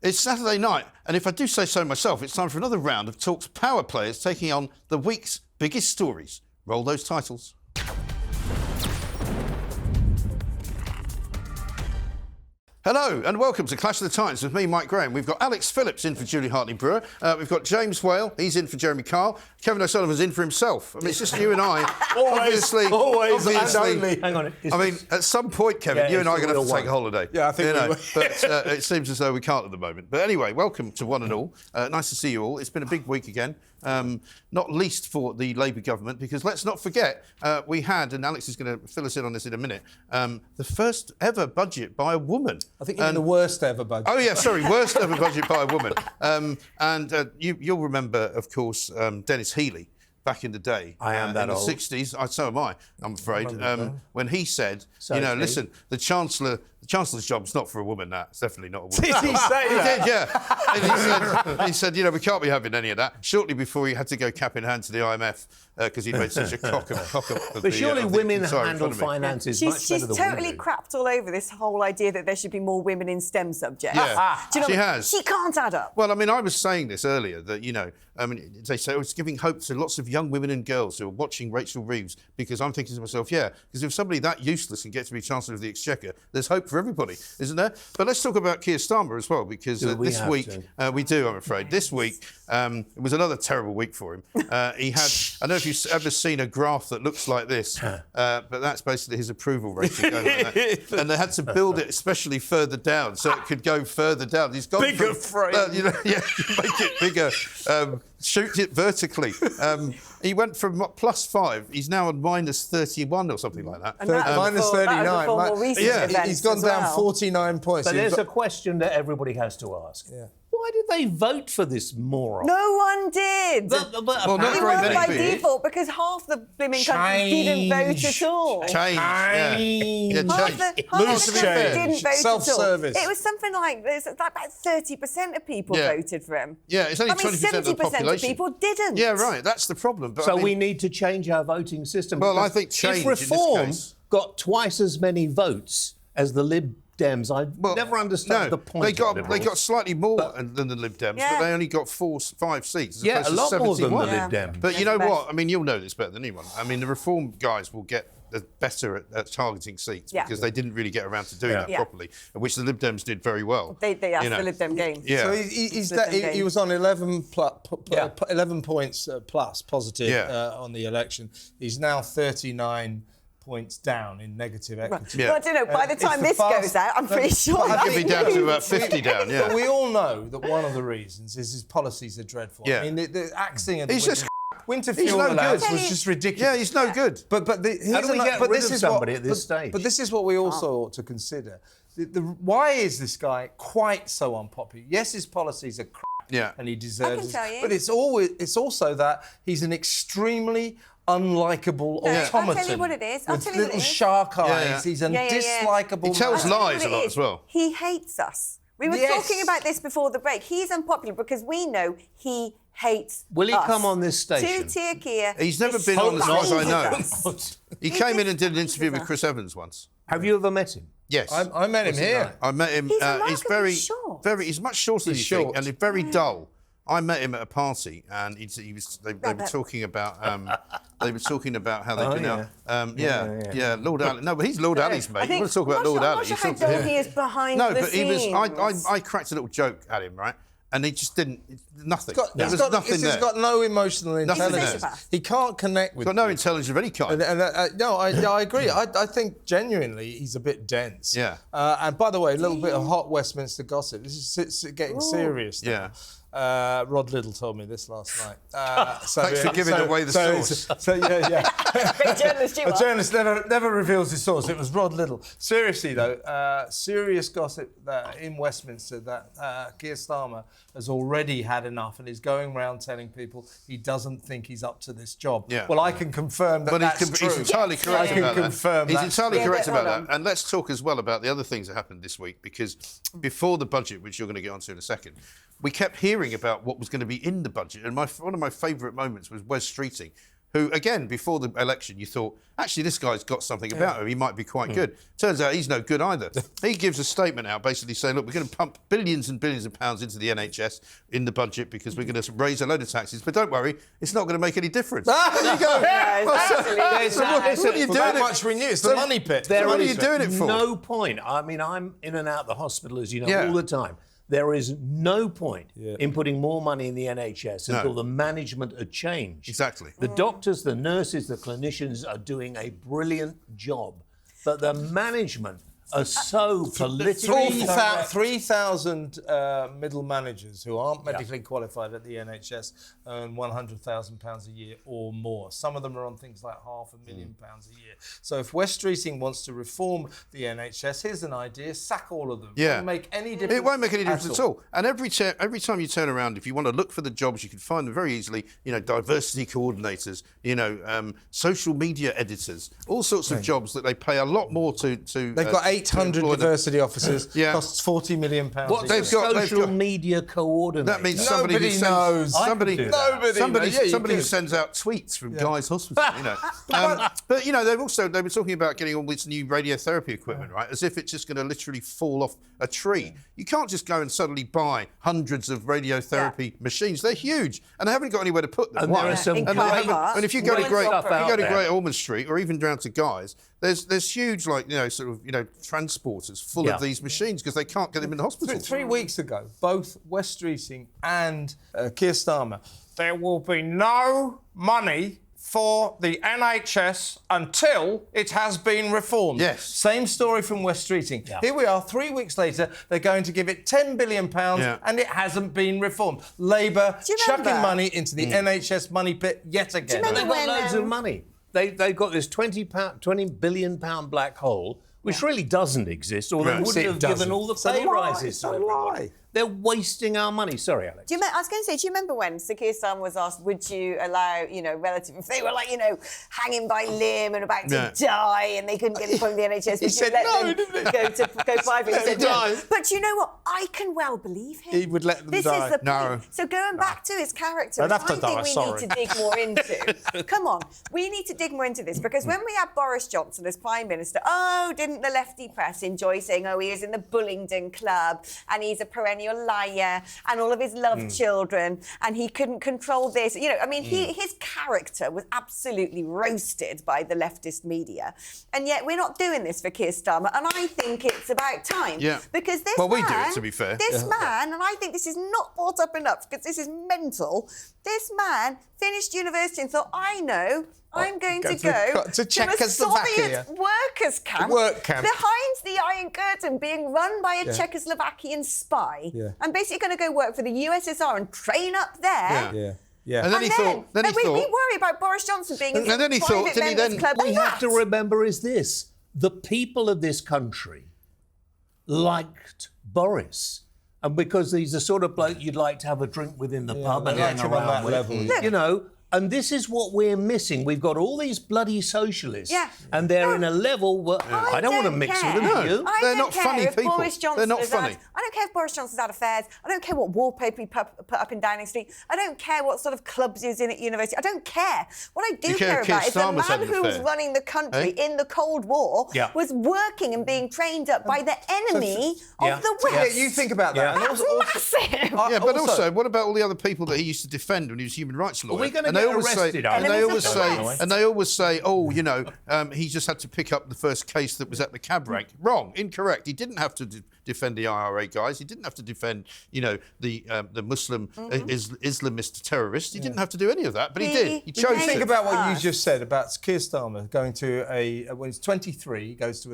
It's Saturday night, and if I do say so myself, it's time for another round of Talk's Power Players taking on the week's biggest stories. Roll those titles. Hello and welcome to Clash of the Titans with me, Mike Graham. We've got Alex Phillips in for Julie Hartley-Brewer. We've got James Whale, he's in for Jeremy Kyle. Kevin O'Sullivan's in for himself. I mean, it's just you and I. always, and only. Hang on. I mean, at some point, Kevin, you and I are going to have to take a holiday. Yeah, I think we will. But it seems as though we can't at the moment. But anyway, welcome to one and all. Nice to see you all. It's been a big week again. Not least for the Labour government, because let's not forget, we had, and Alex is going to fill us in on this in a minute, the first ever budget by a woman. I think even the worst ever budget. Oh, yeah, sorry, worst ever budget by a woman. You'll remember, of course, Dennis Healey back in the day. I am that old. In the 60s, so am I, I'm afraid, when he said, listen, the Chancellor's job's not for a woman, It's definitely not a woman. Did he say that? He did, yeah. And he said, we can't be having any of that. Shortly before he had to go cap in hand to the IMF because he'd made such a cock up. But surely women handle finances much better than She's totally crapped all over this whole idea that there should be more women in STEM subjects. Yeah, Do you know she has. She can't add up. Well, I mean, I was saying this earlier, that, they say it's giving hope to lots of young women and girls who are watching Rachel Reeves, because I'm thinking to myself, because if somebody that useless can get to be Chancellor of the Exchequer, there's hope for everybody, isn't there? But let's talk about Keir Starmer as well, because this week, we do, I'm afraid. This week, it was another terrible week for him. He had, I don't know if you've ever seen a graph that looks like this, but that's basically his approval rating going like that. And they had to build it especially further down so it could go further down. He's gone bigger frame. make it bigger. Shoot it vertically. He went from +5. He's now on -31 or something like that. Minus 39. He's gone down 49 points. But there's a question that everybody has to ask. Yeah. Why did they vote for this moron? No one did. Well, not He very won many by people. default because half the blooming country didn't vote at all. Change. Half the country didn't vote at all. Self-service. It was something like about 30% of people voted for him. Yeah, it's only 20% of the 70% population. of people didn't. Yeah, right. That's the problem. But So we need to change our voting system. Well, I think change if in this Reform case. got twice as many votes as the Lib Dems, I never understood the point. They got slightly more than the Lib Dems, but they only got 5 seats. A lot more than the Lib Dems. But you know what? I mean, you'll know this better than anyone. I mean, the Reform guys will get better at targeting seats because they didn't really get around to doing that properly, which the Lib Dems did very well. They asked the Lib Dem game. Yeah. So he was on 11 points plus positive on the election. He's now 39 points down in negative equity. Well, I don't know, by the time this goes out, I'm pretty sure I could be down to about 50 down, But we all know that one of the reasons is his policies are dreadful. Yeah. I mean, the axing of He's winter He's fuel no allowance good. was just ridiculous. Yeah, he's no good. How do we get rid of somebody at this stage? But this is what we also ought to consider. Why is this guy quite so unpopular? Yes, his policies are crap, and he deserves it. But it's also that he's an extremely unlikable automaton. I'll tell you what it is. With little shark eyes. He's a dislikable He tells lies a lot as well. He hates us. We were talking about this before the break. He's unpopular because we know he hates Will he us. come on this station? Two-tier Keir. He's never been on as far as I know. He came in and did an interview with Chris Evans once. Have you ever met him? Yes. I met him here. I met him. He's very short. He's much shorter than you think, and he's very dull. I met him at a party, and they were talking about how they've been out. Lord Ali. No, but he's Lord Ali's mate. You want to talk about Lord Ali? I'm not sure how dull he is behind the scenes. I cracked a little joke at him, right? And he just didn't. Nothing. He's got no emotional intelligence. He can't connect with. He's got no intelligence of any kind. No, I agree. I think genuinely he's a bit dense. Yeah. And by the way, a little bit of hot Westminster gossip. This is getting serious now. Yeah. Rod Liddle told me this last night. Thanks for giving away the source. A journalist never reveals his source. It was Rod Liddle. Seriously though, serious gossip in Westminster that Keir Starmer has already had enough and is going around telling people he doesn't think he's up to this job. Yeah. Well, I can confirm that that's true. He's entirely correct about that. He's entirely correct about that. And let's talk as well about the other things that happened this week, because before the budget, which you're going to get onto in a second, we kept hearing about what was going to be in the budget. And one of my favourite moments was Wes Streeting, who, again, before the election, you thought, actually, this guy's got something about him. He might be quite good. Turns out he's no good either. He gives a statement out basically saying, look, we're going to pump billions and billions of pounds into the NHS in the budget because we're going to raise a load of taxes. But don't worry, it's not going to make any difference. There you go. What are you doing? Much we knew. It's the money pit. What are you doing it for? No point. I mean, I'm in and out the hospital, as you know, all the time. There is no point in putting more money in the NHS until the management are changed. Exactly. The doctors, the nurses, the clinicians are doing a brilliant job, but the management are so politically 3,000 middle managers who aren't medically qualified at the NHS earn £100,000 a year or more. Some of them are on things like £500,000 a year. So if West Streeting wants to reform the NHS, here's an idea: sack all of them. Yeah. It won't make any difference. It won't make any difference at all. And every time you turn around, if you want to look for the jobs, you can find them very easily. You know, diversity coordinators, social media editors, all sorts of jobs that they pay a lot more to. They've got 800 diversity officers. Costs £40 million. What's a social media coordinator? That means somebody who knows. Somebody who sends out tweets from Guy's Hospital. But they were talking about getting all this new radiotherapy equipment, right? As if it's just going to literally fall off a tree. You can't just go and suddenly buy hundreds of radiotherapy machines. They're huge, and they haven't got anywhere to put them. And there are some. And if you go to Great Ormond Street or even down to Guy's, there's huge transporters full of these machines because they can't get them in the hospital. 3 weeks ago, both West Streeting and Keir Starmer, there will be no money for the NHS until it has been reformed. Yes. Same story from West Streeting. Yeah. Here we are, 3 weeks later, they're going to give it £10 billion and it hasn't been reformed. Labour chucking money into the NHS money pit yet again. They've got loads of money. They've got this £20 billion black hole, which really doesn't exist, or they wouldn't have given all the pay rises to everybody. They're wasting our money. Sorry, Alex. I was going to say, do you remember when Sir Keir Starmer was asked, would you allow, relatives, if they were hanging by limb and about to die and they couldn't get in front of the NHS, he said no, didn't he? Go private. He said no. But you know what? I can well believe him. He would let them die. This is the point. So going back to his character, I think we need to dig more into. Come on, we need to dig more into this because when we had Boris Johnson as Prime Minister, didn't the lefty press enjoy saying, he was in the Bullingdon Club and he's a perennial liar and all of his love children and he couldn't control this. His character was absolutely roasted by the leftist media. And yet we're not doing this for Keir Starmer. And I think it's about time. Yeah. Because this man... we do it, to be fair. This man, and I think this is not brought up enough because this is mental, this man finished university and thought, I'm going to go to a Soviet workers' camp behind the Iron Curtain being run by a Czechoslovakian spy. Yeah. I'm basically going to go work for the USSR and train up there. Yeah. And then he thought... we worry about Boris Johnson being in the private members' club. What we have to remember is this. The people of this country liked Boris. And because he's the sort of bloke you'd like to have a drink with in the pub and hang around with. And this is what we're missing. We've got all these bloody socialists, and they're in a level where I don't want to mix with them. They're not funny people. They're not funny. I don't care if Boris Johnson's had affairs. I don't care what wallpaper he put up in Downing Street. I don't care what sort of clubs he's in at university. I don't care. What I do care about is the man who was running the country in the Cold War was working and being trained up by the enemy of the West. You think about that. That's massive. But also, what about all the other people that he used to defend when he was human rights lawyer? They always say, he just had to pick up the first case that was at the cab rank. Wrong, incorrect. He didn't have to defend the IRA guys. He didn't have to defend, the Muslim Islamist terrorists. He didn't have to do any of that, but he did. He chose to. Think about what you just said about Keir Starmer going to when he's 23, he goes to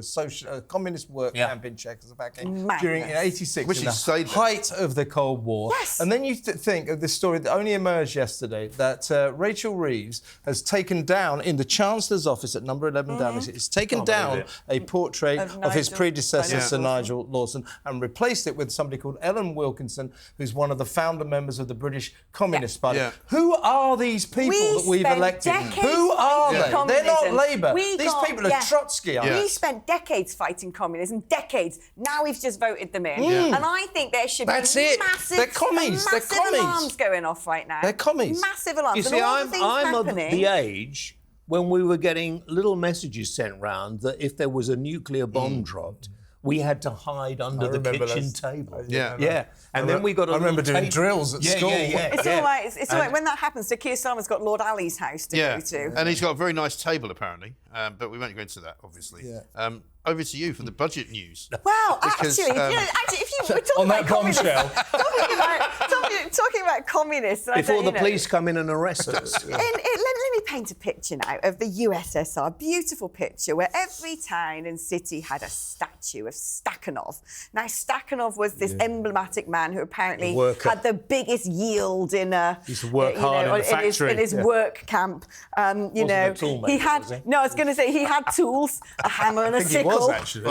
a communist work camp in Czechoslovakia during 86, in the height of the Cold War. Yes. And then you think of this story that only emerged yesterday that Rachel Reeves has taken down in the Chancellor's office at number 11 Downing Street. It's taken down a portrait of his predecessor, Sir Nigel Lawson. Wilkinson and replaced it with somebody called Ellen Wilkinson, who's one of the founder members of the British Communist Party. Yeah. Who are these people that we've elected? Who are they? They're not Labour. These people are Trotsky. We spent decades fighting communism, decades. Now we've just voted them in. And I think there should be massive alarms going off right now. They're commies. Massive alarms. You see, I'm of the age when we were getting little messages sent round that if there was a nuclear bomb dropped, we had to hide under the kitchen table. Yeah. And then we got a I remember doing drills at school. It's all right. It's all right. When that happens, so Keir Starmer's got Lord Ali's house to go to. And he's got a very nice table, apparently. But we won't go into that, obviously. Over to you for the budget news. Well, actually, if you were talking about bombshell. talking about communists... Before the police come in and arrest us. Let me paint a picture now of the USSR. Beautiful picture where every town and city had a statue of Stakhanov. Now, Stakhanov was this emblematic man who apparently had the biggest yield in a... He used to work hard in the factory. In his work camp. Wasn't a tool maker, he had... was he? No, I was going to say he had tools, a hammer and a sickle.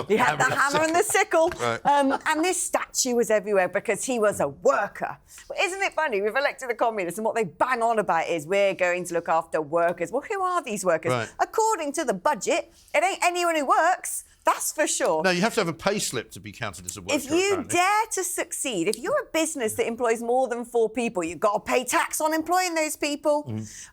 He had the hammer and the sickle. Right. And this statue was everywhere because he was a worker. But isn't it funny? We've elected a communist and what they bang on about is we're going to look after workers. Well, who are these workers? Right. According to the budget, it ain't anyone who works. That's for sure. No, you have to have a pay slip to be counted as a worker. If you apparently. dare to succeed, if you're a business that employs more than 4 people, you've got to pay tax on employing those people.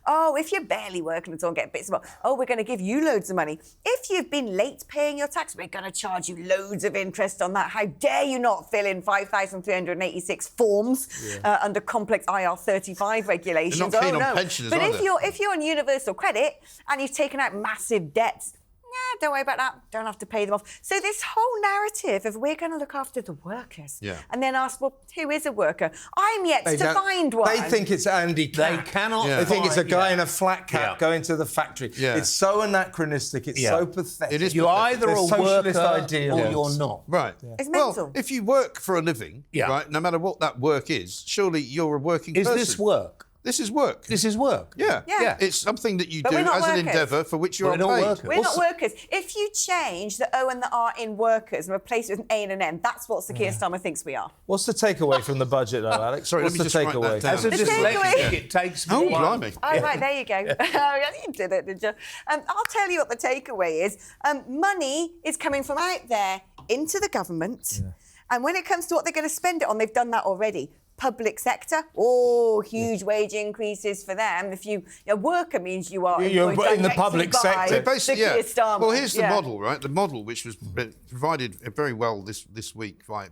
Oh, if you're barely working at all, get bits of, we're going to give you loads of money. If you've been late paying your tax, we're going to charge you loads of interest on that. How dare you not fill in 5,386 forms under complex IR35 regulations? They're not keen on pensioners But either. if you're on universal credit and you've taken out massive debts, don't worry about that. Don't have to pay them off. So this whole narrative of we're going to look after the workers and then ask, well, who is a worker? I'm yet to find one. They think it's Andy Capp. They cannot They think it's a guy in a flat cap going to the factory. It's so anachronistic. It's so pathetic. It is You're pathetic. either a socialist worker ideals. or you're not. Right. It's mental. Well, if you work for a living, right, no matter what that work is, surely you're a working person. Is this work? This is work. This is work. Yeah. Yeah. It's something that you But do we're not as an workers. endeavour for which you're We're not paid. workers. We're not workers. If you change the O and the R in workers and replace it with an A and an M, that's what Sir Keir Starmer thinks we are. What's the takeaway from the budget, though, Alex? Sorry, What's let me the just write takeaway? that down. As a The dyslexic, takeaway- it takes me Oh, a while. blimey. Oh, right, there you go. You did it, did you? I'll tell you what the takeaway is. Money is coming from out there into the government. And when it comes to what they're going to spend it on, they've done that already. Public sector, huge wage increases for them. If a worker means you are You're employed in the directly public by sector. Basically, Sir Keir Starmer. Well, here's the model, right? The model, which was provided very well this week by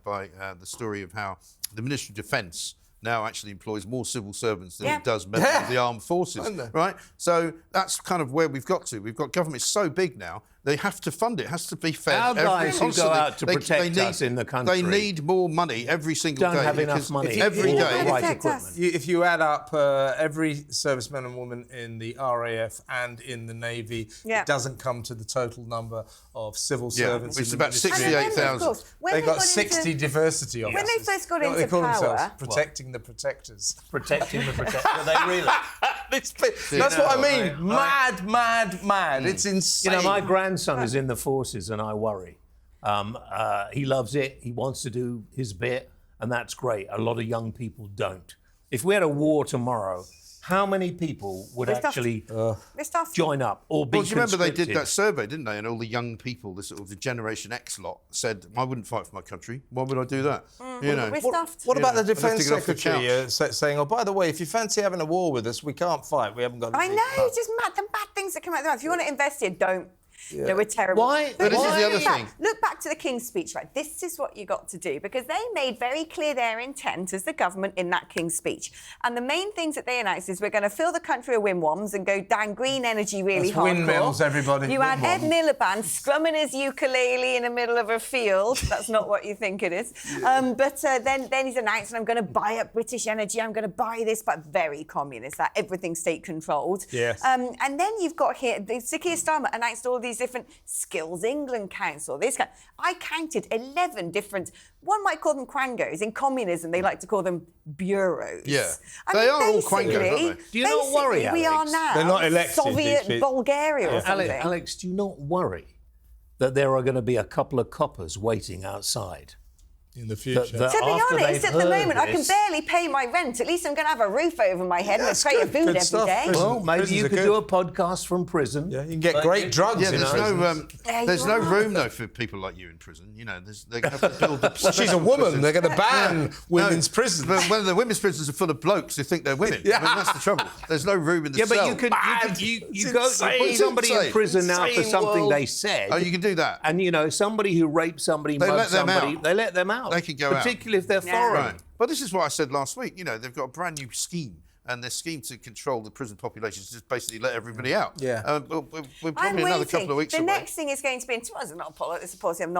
the story of how the Ministry of Defence now actually employs more civil servants than it does members of the armed forces, right? So that's kind of where we've got to. We've got government so big now, they have to fund it. It has to be fed. Our guys who go constantly. out to protect us in the country They need more money every single day. don't have enough because money every or day. the right Protect us. equipment. If you add up every serviceman and woman in the RAF and in the Navy, it doesn't come to the total number of civil servants. Which is in the about ministry. 68,000. They've got 60 diversity officers. When they first got You know what into they call themselves? power... Protecting the protectors. Protecting the protector. They really. That's what I mean. Mad. It's insane. You know, my grandson is in the forces and I worry. He loves it. He wants to do his bit and that's great. A lot of young people don't. If we had a war tomorrow, how many people would actually join up or be Well, do you remember they did conscripted? that survey, didn't they? And all the young people, the sort of the Generation X lot, said, "I wouldn't fight for my country. Why would I do that?" You know. We're stuffed. What about the I'd have to Defence get off the Secretary saying, "Oh, by the way, if you fancy having a war with us, we can't fight. We haven't got." I know, it's just mad. The bad things that come out of the mouth. If you want to invest here, don't. No, we're terrible. Why- But this is the other look back- thing. Look back to the King's speech, right? This is what you got to do because they made very clear their intent as the government in that King's speech. And the main things that they announced is we're going to fill the country with windwalls and go down green energy really hardcore. Windmills, everybody. You had Ed Windmills. Miliband strumming his ukulele in the middle of a field. That's not what you think it is. But then he's announced, I'm going to buy up British Energy. I'm going to buy this, but very communist, that everything state controlled. Yes. And then you've got here, Sir Keir Starmer announced all these different Skills England Council, I counted 11 different, one might call them quangos. In communism, they like to call them bureaus. Yeah. I They mean, are all quangos, basically- aren't they? Do you not worry, basically, we are Alex? now They're not elected, these Soviet people. Bulgaria or something. Alex, do you not worry that there are going to be a couple of coppers waiting outside? in the future. To be honest, at the moment, I can barely pay my rent. At least I'm going to have a roof over my head and a tray of food every day. Well, maybe you could do a podcast from prison. Yeah, you can get great drugs. Yeah, there's no right. room though for people like you in prison. You know, they're going to have to build. Well, she's a woman. They're going to ban women's prisons. But when the women's prisons are full of blokes who think they're women, I mean, that's the trouble. There's no room in the cell. Yeah, but you put somebody in prison now for something they said. Oh, you can do that. And somebody who raped somebody, mugged somebody, they let them out. They can go out. Particularly if they're foreign. Right. But this is what I said last week. They've got a brand new scheme. And their scheme to control the prison population is just basically let everybody out. Yeah. We're probably another couple of weeks away. The next thing is going to be, it's not a policy I'm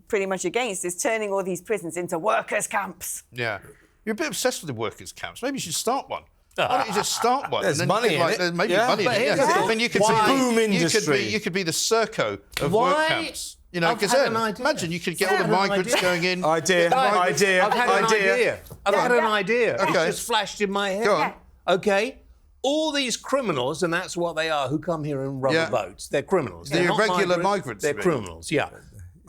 pretty much against, is turning all these prisons into workers' camps. Yeah. You're a bit obsessed with the workers' camps. Maybe you should start one. Why don't you just start one? There's money in it. There's maybe money in it. I mean, you could boom industry. You could be the Serco of work camps. Because then, imagine you could get all the migrants going in. Idea. I've had an idea. Okay. It's just flashed in my head. Go on. Okay. All these criminals, and that's what they are, who come here in rubber boats. They're criminals. They're not irregular migrants. They're criminals, yeah.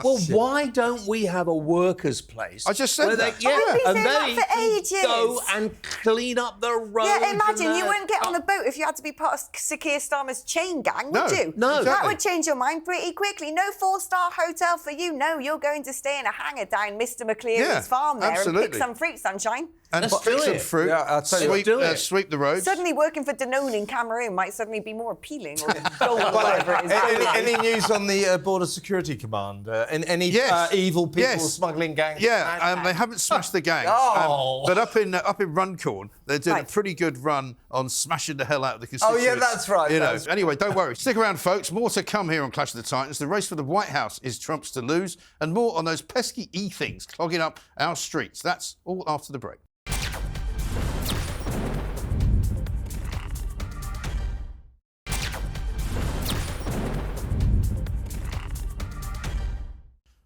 Well, why don't we have a workers' place? I just said that. And they for ages. go and clean up the roads. Yeah, imagine you wouldn't get on a boat if you had to be part of Keir Starmer's chain gang, would you? No, exactly. That would change your mind pretty quickly. No 4-star hotel for you. No, you're going to stay in a hangar down Mr. McCleary's farm there and pick some fruit, sunshine. And pick some fruit. Yeah, I'll tell you sweep the roads. Suddenly working for Danone in Cameroon might suddenly be more appealing. Or whatever it is. Any news on the Border Security Command? Any evil people smuggling gangs? Yeah, they haven't smashed the gangs. But up in Runcorn, they're doing a pretty good run on smashing the hell out of the constituents. Oh, yeah, that's right. Anyway, don't worry. Stick around, folks. More to come here on Clash of the Titans. The race for the White House is Trump's to lose, and more on those pesky e-things clogging up our streets. That's all after the break.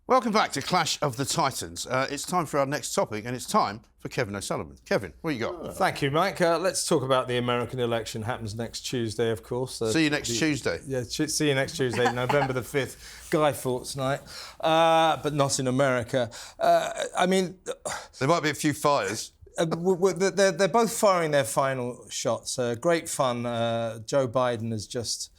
Welcome back to Clash of the Titans. It's time for our next topic, and it's time for Kevin O'Sullivan. Kevin, what you got? Thank you, Mike. Let's talk about the American election. Happens next Tuesday, of course. See you next Tuesday. Yeah, see you next Tuesday, November the 5th, Guy Fawkes night, but not in America. There might be a few fires. They're both firing their final shots. Great fun. Joe Biden has just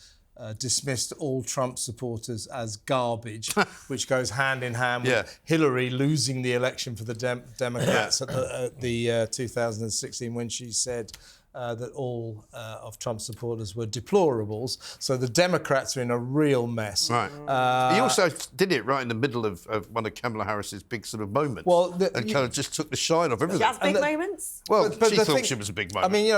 dismissed all Trump supporters as garbage, which goes hand in hand with Hillary losing the election for the Democrats at the 2016 when she said that all of Trump's supporters were deplorables. So the Democrats are in a real mess. Right. He also did it right in the middle of one of Kamala Harris's big sort of moments. And kind of just took the shine off everything. She has big moments? Well, she thought she was a big moment. I mean,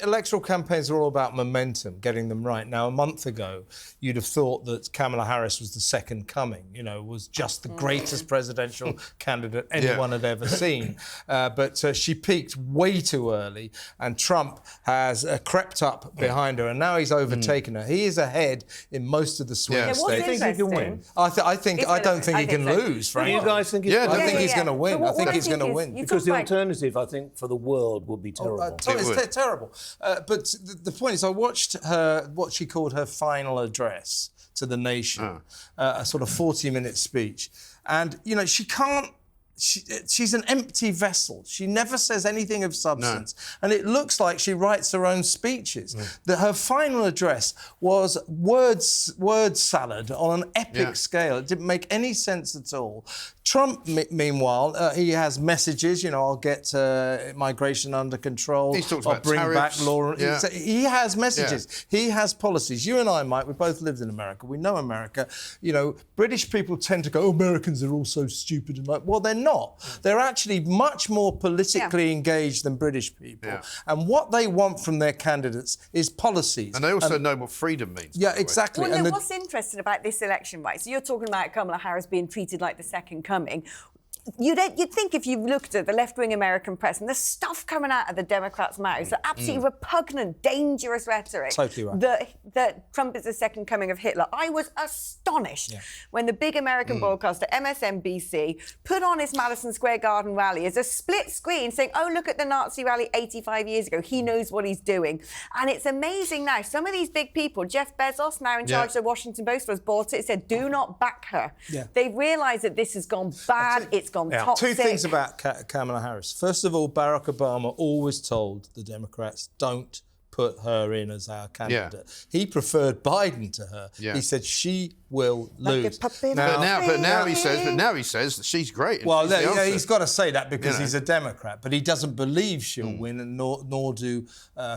electoral campaigns are all about momentum, getting them right. Now, a month ago, you'd have thought that Kamala Harris was the second coming, was just the greatest presidential candidate anyone had ever seen. But she peaked way too early, and Trump has crept up behind her, and now he's overtaken her. He is ahead in most of the swing states. Do you think he can win? I don't think he can lose, frankly. You guys think he's I think he's going to win. I think he's going to win. Because the alternative, I think, for the world would be terrible. It's terrible. But the point is, I watched what she called her final address to the nation, a sort of 40-minute speech. And, she can't... She's an empty vessel. She never says anything of substance. No. And it looks like she writes her own speeches. Her final address was word salad on an epic scale. It didn't make any sense at all. Trump, meanwhile, he has messages, I'll get migration under control. He's talked I'll about bring tariffs. back law. Yeah. He has messages. Yeah. He has policies. You and I, Mike, we both lived in America. We know America. British people tend to go, Americans are all so stupid. And well, they're not. They're actually much more politically engaged than British people. Yeah. And what they want from their candidates is policies. And they also know what freedom means. Yeah, exactly. Well, what's interesting about this election, right? So you're talking about Kamala Harris being treated like the second coming. You'd think if you looked at the left-wing American press and the stuff coming out of the Democrats' mouths, the absolutely repugnant, dangerous rhetoric, totally right. that Trump is the second coming of Hitler. I was astonished when the big American broadcaster MSNBC put on his Madison Square Garden rally as a split screen saying, oh, look at the Nazi rally 85 years ago. He knows what he's doing. And it's amazing now. Some of these big people, Jeff Bezos, now in charge of the Washington Post, was bought it, said, do not back her. Yeah. They've realised that this has gone bad. It's gone on toxic. 2 things about Kamala Harris. First of all, Barack Obama always told the Democrats, don't put her in as our candidate. He preferred Biden to her. He said she will lose. But now he says that she's great. Well, he's got to say that because he's a Democrat, but he doesn't believe she'll win, and nor do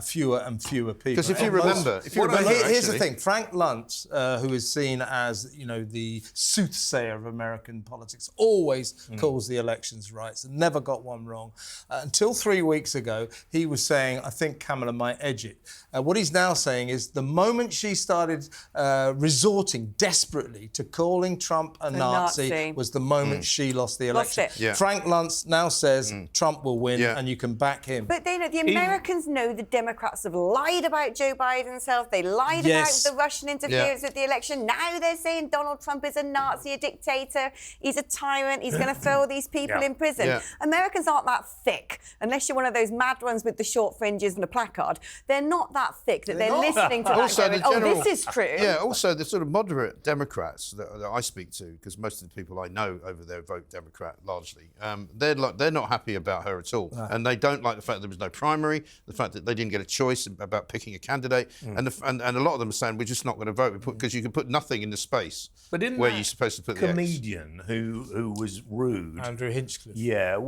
fewer and fewer people. Because if you remember, here's the thing: Frank Luntz, who is seen as the soothsayer of American politics, always calls the elections right and never got one wrong. Until 3 weeks ago, he was saying, "I think Kamala might edge it." What he's now saying is, the moment she started resorting desperately to calling Trump a Nazi was the moment she lost the election. Frank Luntz now says Trump will win and you can back him. But the Americans know the Democrats have lied about Joe Biden's health. They lied about the Russian interference with the election. Now they're saying Donald Trump is a Nazi, a dictator. He's a tyrant. He's going to throw all these people in prison. Americans aren't that thick, unless you're one of those mad ones with the short fringes and a placard. They're not that thick that they're listening to that going, this is true. Yeah, also the sort of moderate Democrats that I speak to, because most of the people I know over there vote Democrat largely, they're not happy about her at all. And they don't like the fact there was no primary, the fact that they didn't get a choice about picking a candidate, and a lot of them are saying we're just not going to vote because you can put nothing in the space where you're supposed to put the X. Comedian who was rude, Andrew Hinchcliffe. Yeah,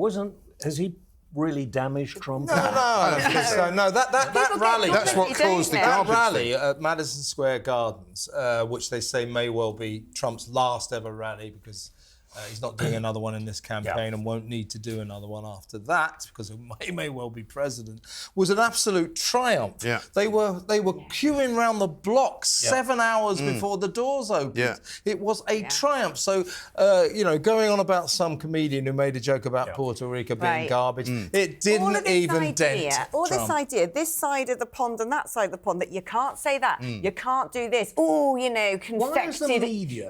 has he really damaged Trump? No, I don't think so. No, that rally. That's what caused the that garbage rally thing. at Madison Square Gardens, which they say may well be Trump's last ever rally because he's not doing another one in this campaign and won't need to do another one after that because he may well be president, was an absolute triumph. They were queuing around the block 7 hours before the doors opened. It was a triumph. So, going on about some comedian who made a joke about Puerto Rico being garbage, it didn't even dent All Trump. this idea, this side of the pond and that side of the pond, that you can't say that, you can't do this. Oh, confected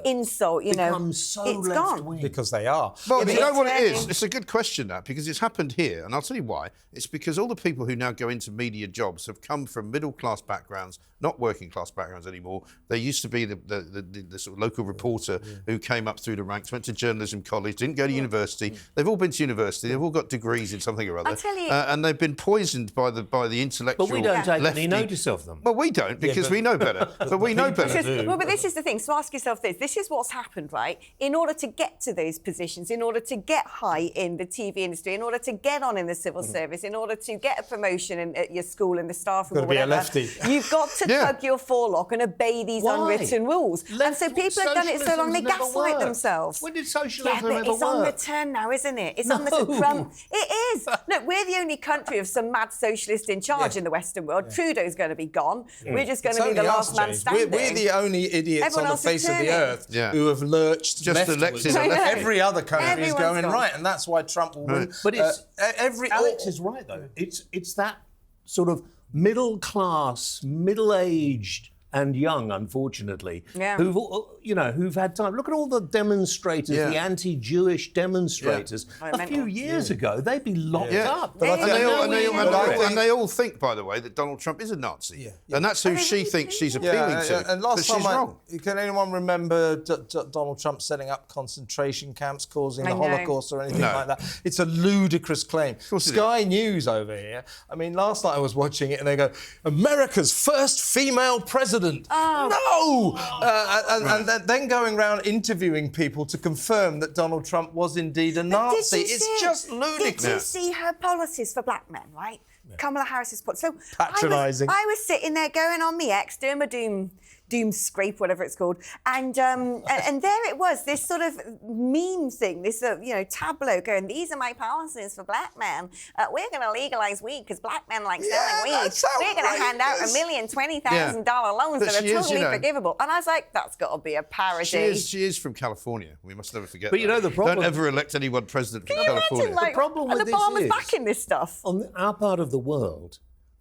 insult, it's gone. Because they are. Well, you know what it is? It's a good question, that, because it's happened here, and I'll tell you why. It's because all the people who now go into media jobs have come from middle-class backgrounds, not working-class backgrounds anymore. They used to be the sort of local reporter who came up through the ranks, went to journalism college, didn't go to university. They've all been to university. They've all got degrees in something or other. I'll tell you, and they've been poisoned by the intellectual. But we don't take lefty. any notice of them. Well, we don't, because we know better. But we know better. But this is the thing. So ask yourself this. This is what's happened, right? In order to get to those positions, in order to get high in the TV industry, in order to get on in the civil service, in order to get a promotion at your school in the staff room or whatever, be a lefty. You've got to tug your forelock and obey these unwritten rules. And so people have done it so long they gaslight themselves. When did socialism ever it's on the work? turn now, isn't it? It's on the Trump. It is. Look, we're the only country of some mad socialist in charge in the Western world. Trudeau's going to be gone. We're just going to be the last man standing. We're the only idiots on the face of the earth who have lurched just leftwards. elected. Every other country is going gone. right, and that's why Trump will win. But Alex is right, though. It's that sort of middle class, middle-aged and young, unfortunately, who've had time. Look at all the demonstrators, the anti-Jewish demonstrators. A few years ago, they'd be locked up. And they all think, by the way, that Donald Trump is a Nazi. And that's who she thinks she's appealing to. And last time, she's wrong. Can anyone remember Donald Trump setting up concentration camps, causing the Holocaust or anything like that? It's a ludicrous claim. Sky News over here. I mean, last night I was watching it and they go, America's first female president. No! And then going around interviewing people to confirm that Donald Trump was indeed a Nazi. It's just ludicrous. Did you see her policies for black men, right? Kamala Harris's policy. So patronising. I was sitting there going on my ex, doing my doom scrape, whatever it's called, and there it was, this sort of meme thing, this tableau going, these are my policies for black men. We're going to legalise weed because black men like selling weed. We're going to hand out $1,020,000 loans that are totally forgivable. And I was like, that's got to be a parody. She is from California. We must never forget. But you know the problem. Don't ever elect anyone president from California. Imagine, the problem with this Obama's is, backing this stuff. On our part of the world,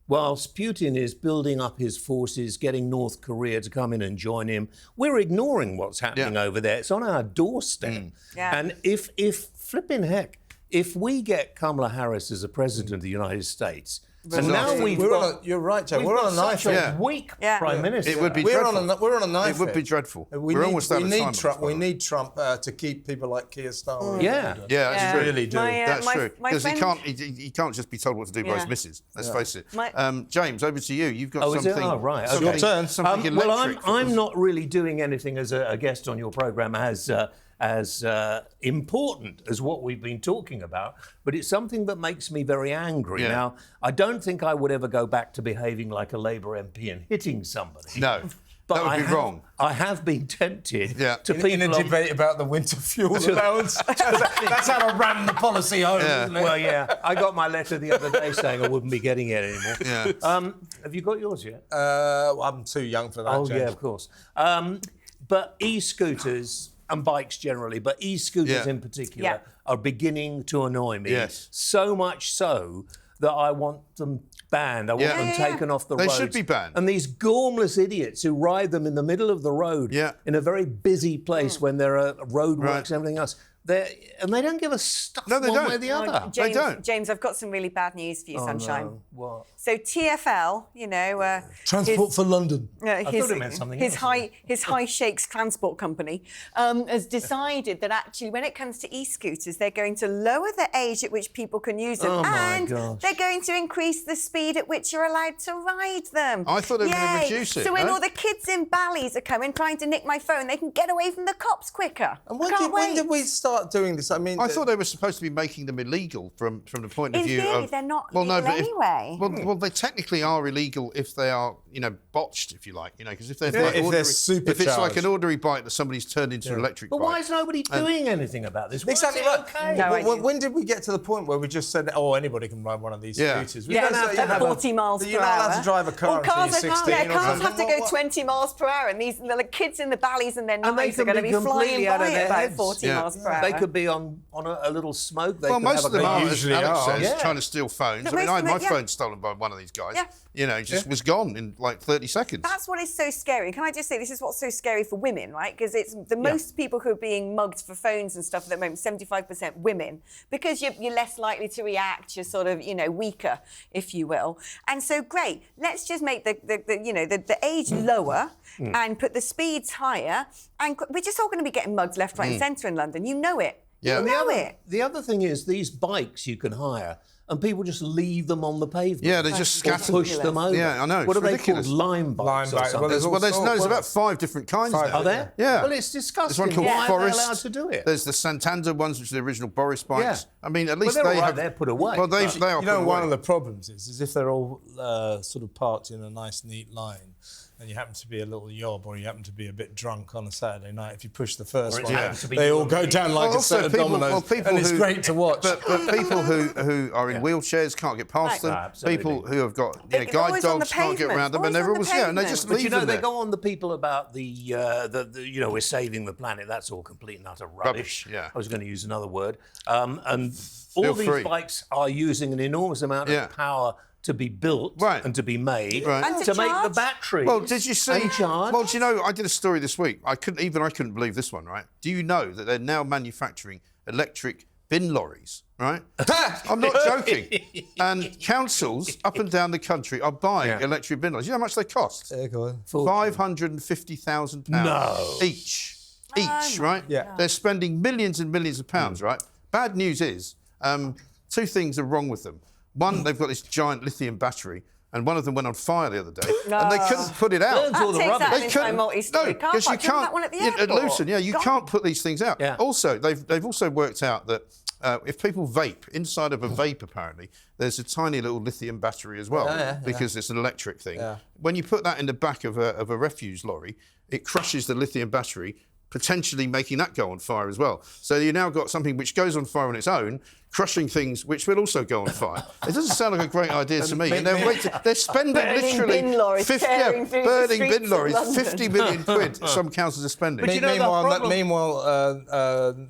whilst Putin is building up his forces, getting North Korea to come in and join him, we're ignoring what's happening over there. It's on our doorstep. And if flipping heck, if we get Kamala Harris as a president of the United States, And now you're right, Joe. We're on a knife edge. Weak Prime Minister. It would be dreadful. We're on a knife edge. It would be dreadful. We're almost out of time. We need Trump to keep people like Keir Starmer. Yeah, that's true. Really do. That's true. Because he can't just be told what to do by his missus. Let's face it. James, over to you. You've got something. Oh, right. Okay. Your turn. Well, I'm not really doing anything as a guest on your programme as important as what we've been talking about, but it's something that makes me very angry. Yeah. Now, I don't think I would ever go back to behaving like a Labour MP and hitting somebody. No, but that would be wrong. I have been tempted to people in a debate about the winter fuel allowance. That's how I ran the policy home, isn't it? Well, yeah. I got my letter the other day saying I wouldn't be getting it anymore. Yeah. Have you got yours yet? I'm too young for that, Oh, James. yeah, of course. But e-scooters and bikes generally, but e-scooters in particular are beginning to annoy me. Yes. So much so that I want them banned. I want them taken off the road. They should be banned. And these gormless idiots who ride them in the middle of the road in a very busy place when there are roadworks and everything else. They don't give a stuff one way or the other. James, they don't. James, I've got some really bad news for you, Sunshine. No. What? So TfL, Transport for London. I thought it meant something else. His High Shakes Transport Company has decided that actually when it comes to e-scooters, they're going to lower the age at which people can use them and they're going to increase the speed at which you're allowed to ride them. I thought they were going to reduce it. So when all the kids in Bally's are coming trying to nick my phone, they can get away from the cops quicker. And when did we start doing this? I mean, I thought they were supposed to be making them illegal from the point of view of. In theory, they're not illegal anyway. Well, they technically are illegal if they are, botched, if you like, because if they're supercharged. if it's like an ordinary bike that somebody's turned into an electric bike. But why is nobody doing anything about this? Exactly right. Okay? When did we get to the point where we just said, anybody can ride one of these scooters? We don't have to have 40 miles per hour. You're not allowed to drive a car until you're 16 cars have to go 20 miles per hour, and the kids in the Bally's and their knives are going to be flying by at about 40 miles per hour. They could be on a little smoke. Most of them are, as usually Alex are. says, trying to steal phones. I mean, I had my phone stolen by one of these guys. Just was gone in like 30 seconds. That's what is so scary. Can I just say, this is what's so scary for women, right? Because it's the most people who are being mugged for phones and stuff at the moment, 75% women, because you're less likely to react. You're sort of, weaker, if you will. And so, great. Let's just make the age lower and put the speeds higher. And we're just all going to be getting mugged left, right, and centre in London. You know it. Yeah. You know it. The other thing is these bikes you can hire, and people just leave them on the pavement. Yeah, they just scatter. Push them over. Yeah, I know. What are ridiculous. they called? Lime bikes. Lime bikes. There's about 5 different kinds now. Are there? Yeah. Well, it's disgusting. There's one called Why Forest. are they allowed to do it? There's the Santander ones, which are the original Boris bikes. Yeah. I mean, at least they're they have. They're put away. Well, they are put away. One of the problems is if they're all sort of parked in a nice, neat line, and you happen to be a little yob or you happen to be a bit drunk on a Saturday night, if you push the first one, they all go down like a set of dominoes, and it's great to watch. But people who are in wheelchairs can't get past them. People who have got guide dogs can't get around them, and they're always and they just leave them they there. go on the people about the we're saving the planet. That's all complete and utter rubbish. Yeah. I was going to use another word. And all these bikes are using an enormous amount of power to be built and to be made And to make the batteries. Well, did you see? Charge. Well, do you know? I did a story this week. I couldn't believe this one. Right? Do you know that they're now manufacturing electric bin lorries? Right? I'm not joking. And councils up and down the country are buying electric bin lorries. You know how much they cost? Go on. £550,000 each. Right? Yeah. They're spending millions and millions of pounds. Right? Bad news is, 2 things are wrong with them. One, they've got this giant lithium battery, and one of them went on fire the other day, and they couldn't put it out. They couldn't. No, because you can't. At Luton, you can't put these things out. Yeah. Also, they've also worked out that if people vape, inside of a vape, apparently, there's a tiny little lithium battery as well, because it's an electric thing. Yeah. When you put that in the back of a refuse lorry, it crushes the lithium battery, potentially making that go on fire as well. So you now got something which goes on fire on its own, crushing things which will also go on fire. It doesn't sound like a great idea to me. And they're spending literally burning bin lorries, 50 million quid. Some councils are spending. But meanwhile,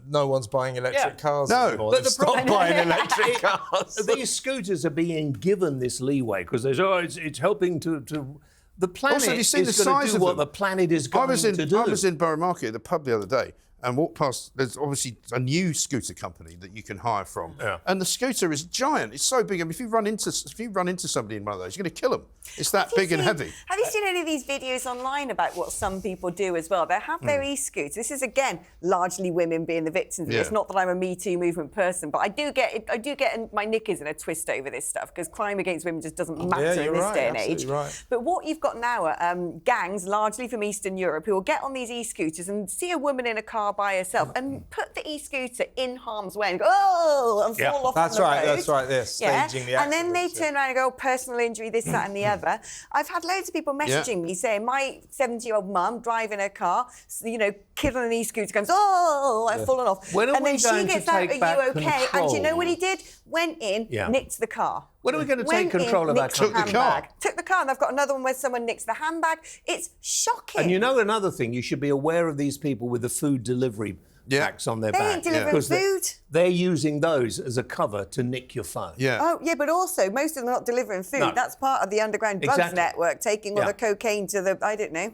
no one's buying electric cars anymore. But stop buying electric cars. These scooters are being given this leeway because there's it's helping to. The planet also, have you seen is the going size to do of what them? the planet is going to do. I was in Borough Market at the pub the other day, and walk past, there's obviously a new scooter company that you can hire from. Yeah. And the scooter is giant. It's so big. I mean, if you run into somebody in one of those, you're going to kill them. It's that big and heavy. Have you seen any of these videos online about what some people do as well? They have their e-scooters. This is, again, largely women being the victims of this. Not that I'm a Me Too movement person, but I do get my knickers in a twist over this stuff because crime against women just doesn't matter in this day and age. Right. But what you've got now are gangs, largely from Eastern Europe, who will get on these e-scooters and see a woman in a car by herself and put the e-scooter in harm's way and go, oh, and fall off That's on the right, road. that's right, they're staging the accidents. And then they turn around and go, personal injury, this, that and the other. I've had loads of people messaging me saying, my 70-year-old mum driving her car, you know, kid on an e-scooter goes, oh, I've fallen off. And then she gets out, are you okay? And do you know what he did? Went in, nicked the car. When are we going to take control of our country? Took the car. Took the car, and I've got another one where someone nicks the handbag. It's shocking. And you know another thing, you should be aware of these people with the food delivery packs on their back. They ain't delivering food. They're using those as a cover to nick your phone. Yeah. Oh, yeah, but also, most of them are not delivering food. No. That's part of the underground drugs network, taking all the cocaine to the, I don't know.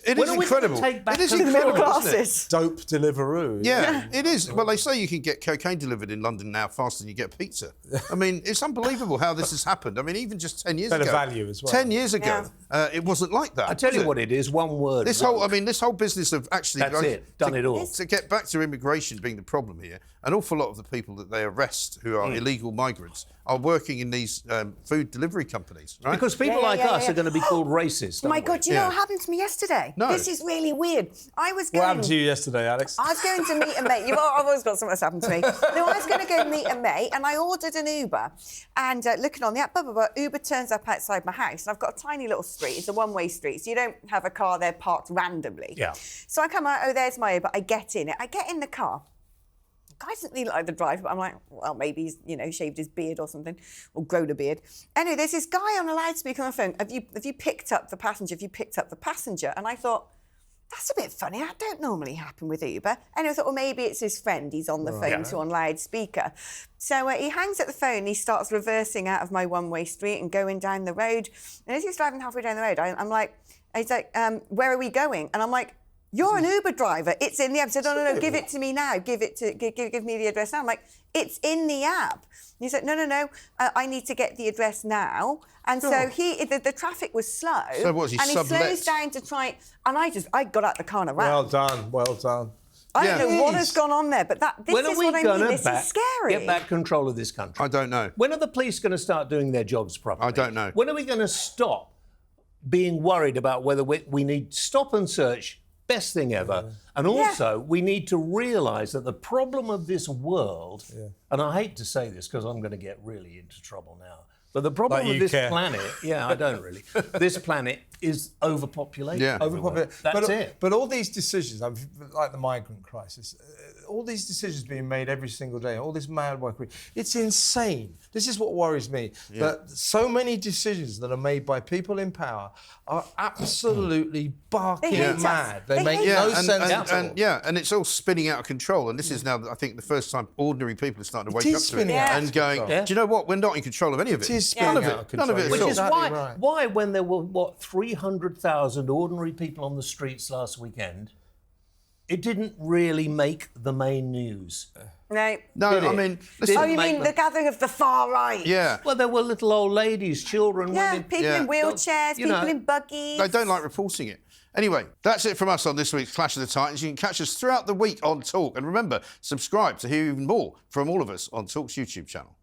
It is incredible. It is to the middle incredible, isn't it? classes. Dope Deliveroo. Yeah, it is. Well, they say you can get cocaine delivered in London now faster than you get pizza. I mean, it's unbelievable how this has happened. I mean, even just 10 years ago. Better value as well. 10 years ago, it wasn't like that. I tell you what it is, one word. This whole business of actually... That's it, done it all. To get back to immigration being the problem here, an awful lot of the people that they arrest who are illegal migrants are working in these food delivery companies, right? Because people like us are going to be called racist. Oh my God, do you know what happened to me yesterday? No. This is really weird. What happened to you yesterday, Alex? I was going to meet a mate. I've always got something that's happened to me. No, I was going to go meet a mate, and I ordered an Uber. And looking on the app, Uber turns up outside my house, and I've got a tiny little street. It's a one-way street, so you don't have a car there parked randomly. Yeah. So I come out, oh, there's my Uber. I get in it. I get in the car. Guy doesn't really look like the driver, but I'm like, well, maybe he's, shaved his beard or something, or grown a beard. Anyway, there's this guy on a loudspeaker on the phone. Have you picked up the passenger? Have you picked up the passenger? And I thought, that's a bit funny. That don't normally happen with Uber. And I thought, well, maybe it's his friend. He's on the phone to on loudspeaker. So he hangs up the phone and he starts reversing out of my one-way street and going down the road. And as he's driving halfway down the road, I'm like, he's like, where are we going? And I'm like, you're an Uber driver. It's in the app. He said, no, give it to me now. Give me the address now. I'm like, it's in the app. And he said, no, I need to get the address now. And so the traffic was slow. So what, he slows down to try, and I got out the car and ran. Well done. I don't know what has gone on there, but this is what I mean. This is scary. Get back control of this country? I don't know. When are the police going to start doing their jobs properly? I don't know. When are we going to stop being worried about whether we need stop and search? Best thing ever. And also, we need to realise that the problem of this world, and I hate to say this because I'm going to get really into trouble now, but the problem with this planet, I don't really, this planet is overpopulation. Yeah. Overpopulation. That's it. But all these decisions, like the migrant crisis, all these decisions being made every single day, all this mad work, it's insane. This is what worries me, that so many decisions that are made by people in power are absolutely barking mad. They make no sense at all. And it's all spinning out of control. And this is now, I think, the first time ordinary people are starting to wake up to it and going, do you know what? We're not in control of any of it. It is spinning out of control. None of it. Which is Exactly why when there were, 300,000 ordinary people on the streets last weekend, it didn't really make the main news. No, I mean... Oh, you mean the gathering of the far right? Yeah. Well, there were little old ladies, children, women... people in wheelchairs, people in buggies. They don't like reporting it. Anyway, that's it from us on this week's Clash of the Titans. You can catch us throughout the week on Talk. And remember, subscribe to hear even more from all of us on Talk's YouTube channel.